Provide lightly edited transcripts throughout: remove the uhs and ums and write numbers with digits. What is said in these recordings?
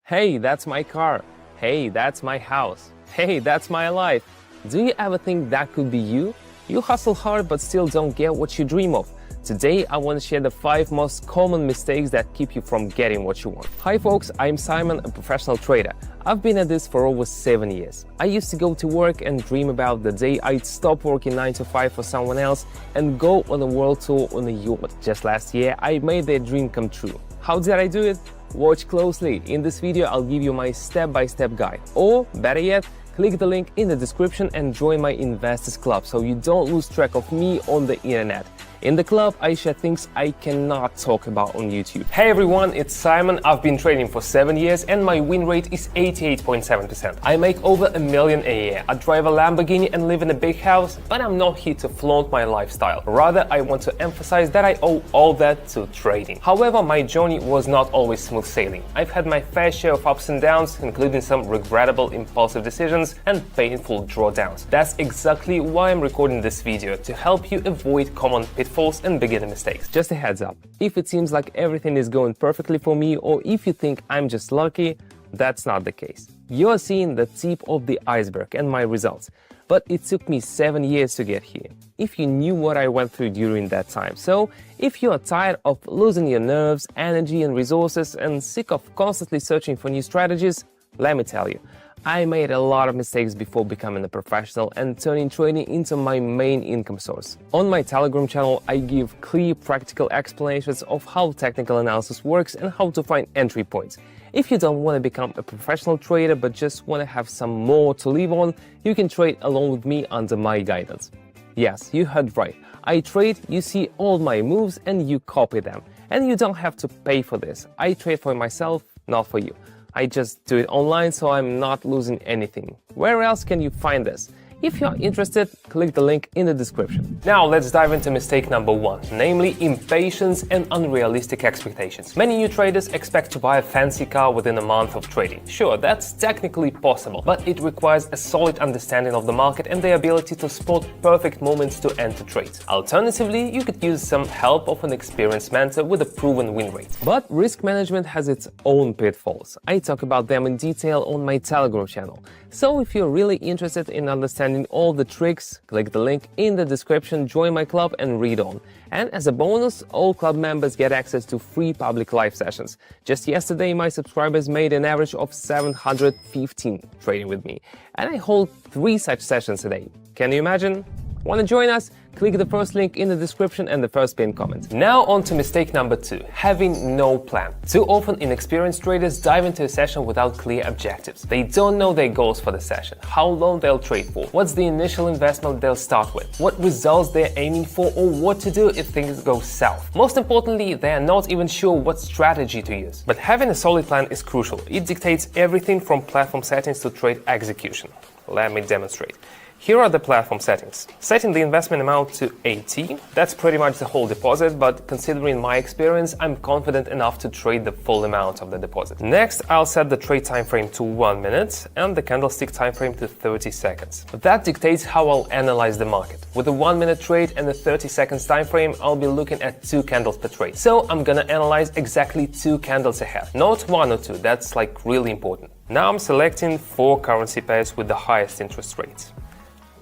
Hey, that's my car. Hey, that's my house. Hey, that's my life. Do you ever think that could be you? You hustle hard but still don't get what you dream of. Today, I want to share the 5 most common mistakes that keep you from getting what you want. Hi folks, I'm Simon, a professional trader. I've been at this for over 7 years. I used to go to work and dream about the day I'd stop working 9 to 5 for someone else and go on a world tour on a yacht. Just last year, I made that dream come true. How did I do it? Watch closely. In this video, I'll give you my step-by-step guide. Or, better yet, click the link in the description and join my Investors Club so you don't lose track of me on the internet. In the club, I share things I cannot talk about on YouTube. Hey everyone, it's Simon. I've been trading for 7 years and my win rate is 88.7%. I make over $1 million a year. I drive a Lamborghini and live in a big house, but I'm not here to flaunt my lifestyle. Rather, I want to emphasize that I owe all that to trading. However, my journey was not always smooth sailing. I've had my fair share of ups and downs, including some regrettable impulsive decisions and painful drawdowns. That's exactly why I'm recording this video, to help you avoid common pitfalls and beginner mistakes. Just a heads up, if it seems like everything is going perfectly for me, or if you think I'm just lucky, that's not the case. You're seeing the tip of the iceberg and my results, but it took me 7 years to get here. If you knew what I went through during that time. So, if you are tired of losing your nerves, energy and resources and sick of constantly searching for new strategies, let me tell you, I made a lot of mistakes before becoming a professional and turning trading into my main income source. On my Telegram channel, I give clear, practical explanations of how technical analysis works and how to find entry points. If you don't want to become a professional trader but just want to have some more to live on, you can trade along with me under my guidance. Yes, you heard right. I trade, you see all my moves and you copy them. And you don't have to pay for this. I trade for myself, not for you. I just do it online, so I'm not losing anything. Where else can you find this? If you're interested, click the link in the description. Now let's dive into mistake number 1, namely impatience and unrealistic expectations. Many new traders expect to buy a fancy car within a month of trading. Sure, that's technically possible, but it requires a solid understanding of the market and the ability to spot perfect moments to enter trades. Alternatively, you could use some help of an experienced mentor with a proven win rate. But risk management has its own pitfalls. I talk about them in detail on my Telegram channel. So if you're really interested in understanding all the tricks, click the link in the description, join my club and read on. And as a bonus, all club members get access to free public live sessions. Just yesterday, my subscribers made an average of 715 trading with me. And I hold 3 such sessions a day. Can you imagine? Want to join us? Click the first link in the description and the first pinned comment. Now on to mistake number 2, having no plan. Too often inexperienced traders dive into a session without clear objectives. They don't know their goals for the session, how long they'll trade for, what's the initial investment they'll start with, what results they're aiming for, or what to do if things go south. Most importantly, they are not even sure what strategy to use. But having a solid plan is crucial. It dictates everything from platform settings to trade execution. Let me demonstrate. Here are the platform settings. Setting the investment amount to 80, that's pretty much the whole deposit, but considering my experience, I'm confident enough to trade the full amount of the deposit. Next, I'll set the trade time frame to 1 minute and the candlestick time frame to 30 seconds. That dictates how I'll analyze the market. With a 1 minute trade and a 30 seconds time frame, I'll be looking at 2 candles per trade. So I'm gonna analyze exactly 2 candles ahead, not 1 or 2, that's like really important. Now I'm selecting 4 currency pairs with the highest interest rates.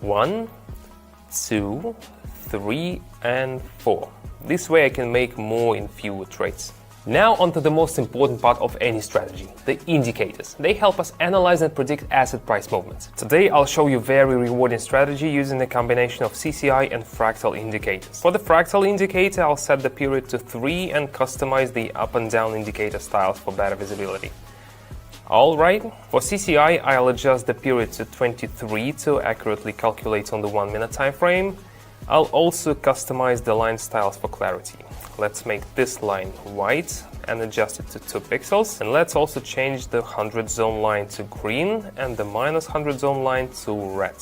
1, 2, 3, and 4. This way I can make more in fewer trades. Now onto the most important part of any strategy, the indicators. They help us analyze and predict asset price movements. Today I'll show you a very rewarding strategy using a combination of CCI and fractal indicators. For the fractal indicator, I'll set the period to 3 and customize the up and down indicator styles for better visibility. Alright, for CCI, I'll adjust the period to 23 to accurately calculate on the 1 minute time frame. I'll also customize the line styles for clarity. Let's make this line white and adjust it to 2 pixels. And let's also change the 100 zone line to green and the minus 100 zone line to red.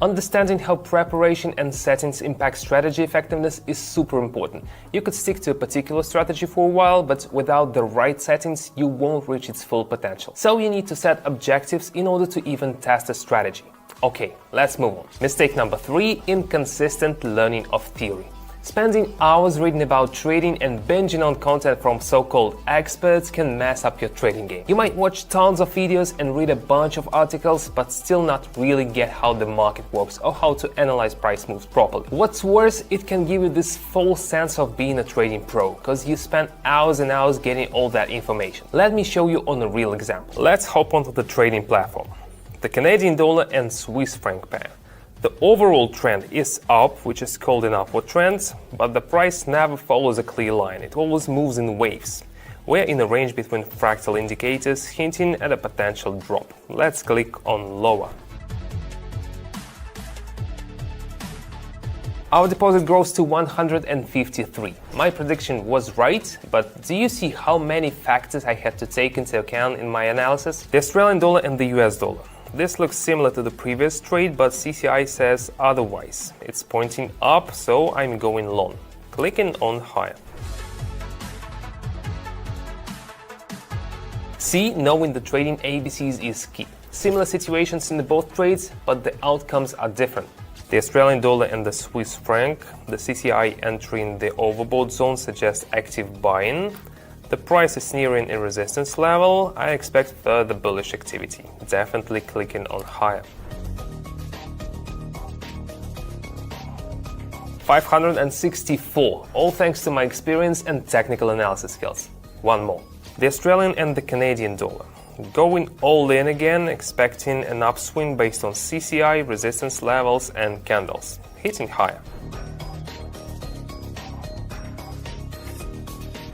Understanding how preparation and settings impact strategy effectiveness is super important. You could stick to a particular strategy for a while, but without the right settings, you won't reach its full potential. So you need to set objectives in order to even test a strategy. Okay, let's move on. Mistake number 3, inconsistent learning of theory. Spending hours reading about trading and binging on content from so-called experts can mess up your trading game. You might watch tons of videos and read a bunch of articles, but still not really get how the market works or how to analyze price moves properly. What's worse, it can give you this false sense of being a trading pro, because you spend hours and hours getting all that information. Let me show you on a real example. Let's hop onto the trading platform. The Canadian dollar and Swiss franc pair. The overall trend is up, which is called an upward trend, but the price never follows a clear line. It always moves in waves. We're in a range between fractal indicators hinting at a potential drop. Let's click on lower. Our deposit grows to 153. My prediction was right, but do you see how many factors I had to take into account in my analysis? The Australian dollar and the US dollar. This looks similar to the previous trade, but CCI says otherwise. It's pointing up, so I'm going long. Clicking on higher. See, knowing the trading ABCs is key. Similar situations in both trades, but the outcomes are different. The Australian dollar and the Swiss franc, the CCI entering the overbought zone suggests active buying. The price is nearing a resistance level. I expect further bullish activity. Definitely clicking on higher. 564, all thanks to my experience and technical analysis skills. One more. The Australian and the Canadian dollar. Going all in again, expecting an upswing based on CCI, resistance levels and candles. Hitting higher.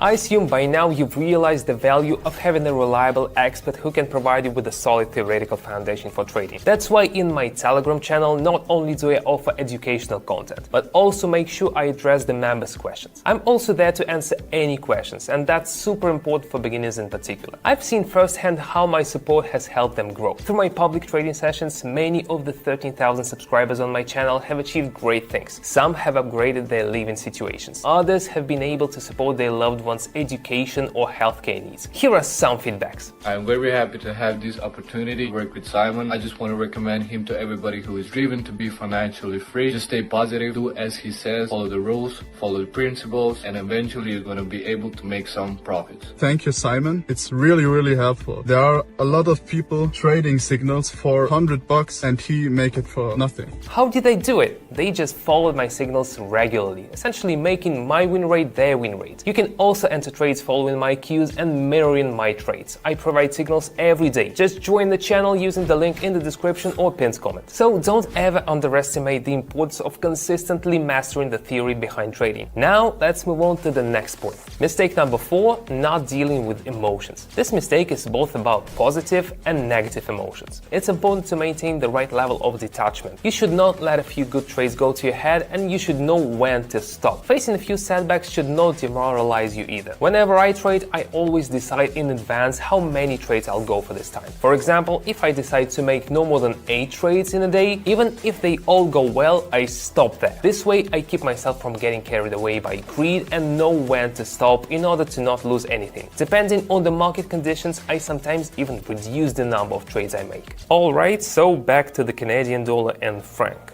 I assume by now you've realized the value of having a reliable expert who can provide you with a solid theoretical foundation for trading. That's why in my Telegram channel not only do I offer educational content, but also make sure I address the members' questions. I'm also there to answer any questions, and that's super important for beginners in particular. I've seen firsthand how my support has helped them grow. Through my public trading sessions, many of the 13,000 subscribers on my channel have achieved great things. Some have upgraded their living situations. Others have been able to support their loved ones' education or healthcare needs. Here are some feedbacks. I'm very happy to have this opportunity to work with Simon. I just want to recommend him to everybody who is driven to be financially free. Just stay positive, do as he says, follow the rules, follow the principles, and eventually you're going to be able to make some profits. Thank you, Simon. It's really helpful. There are a lot of people trading signals for $100 and he make it for nothing. How did they do it? They just followed my signals regularly, essentially making my win rate their win rate. You can also enter trades following my cues and mirroring my trades. I provide signals every day. Just join the channel using the link in the description or pinned comment. So don't ever underestimate the importance of consistently mastering the theory behind trading. Now let's move on to the next point. Mistake number 4, not dealing with emotions. This mistake is both about positive and negative emotions. It's important to maintain the right level of detachment. You should not let a few good trades go to your head, and you should know when to stop. Facing a few setbacks should not demoralize you either. Whenever I trade, I always decide in advance how many trades I'll go for this time. For example, if I decide to make no more than 8 trades in a day, even if they all go well, I stop there. This way, I keep myself from getting carried away by greed and know when to stop in order to not lose anything. Depending on the market conditions, I sometimes even reduce the number of trades I make. Alright, so back to the Canadian dollar and franc.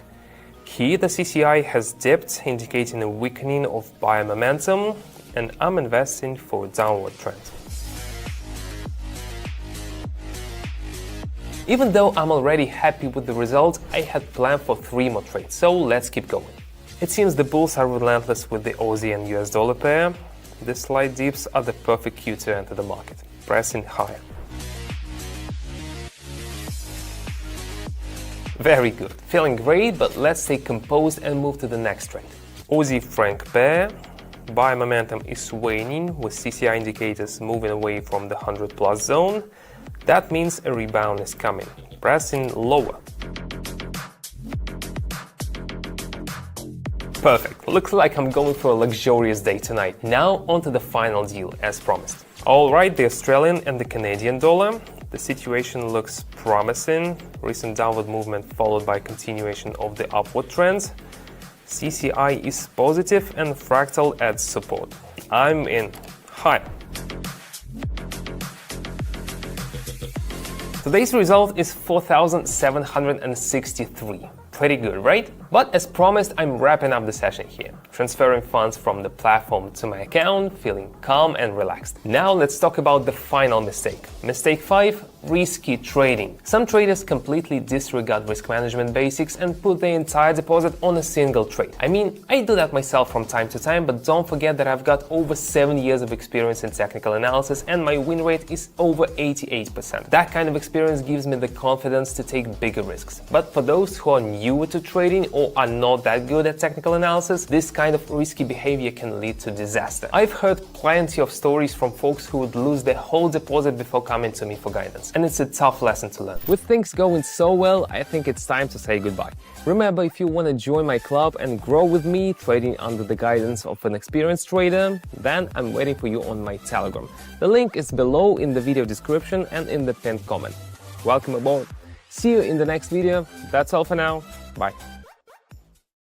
Here, the CCI has dipped, indicating a weakening of buyer momentum, and I'm investing for a downward trend. Even though I'm already happy with the result, I had planned for 3 more trades, so let's keep going. It seems the bulls are relentless with the Aussie and US dollar pair. The slight dips are the perfect cue to enter the market, pressing higher. Very good, feeling great, but let's stay composed and move to the next trade. Aussie franc pair. Buy momentum is waning, with CCI indicators moving away from the 100+ zone. That means a rebound is coming. Pressing lower. Perfect. Looks like I'm going for a luxurious day tonight. Now onto the final deal, as promised. Alright, the Australian and the Canadian dollar. The situation looks promising. Recent downward movement followed by continuation of the upward trends. CCI is positive and fractal adds support. I'm in high. Today's result is 4,763. Pretty good, right? But as promised, I'm wrapping up the session here, transferring funds from the platform to my account, feeling calm and relaxed. Now let's talk about the final mistake. Mistake 5, risky trading. Some traders completely disregard risk management basics and put their entire deposit on a single trade. I mean, I do that myself from time to time, but don't forget that I've got over 7 years of experience in technical analysis and my win rate is over 88%. That kind of experience gives me the confidence to take bigger risks. But for those who are newer to trading or are not that good at technical analysis, this kind of risky behavior can lead to disaster. I've heard plenty of stories from folks who would lose their whole deposit before coming to me for guidance. And it's a tough lesson to learn. With things going so well, I think it's time to say goodbye. Remember, if you want to join my club and grow with me trading under the guidance of an experienced trader, then I'm waiting for you on my Telegram. The link is below in the video description and in the pinned comment. Welcome aboard. See you in the next video. That's all for now. Bye.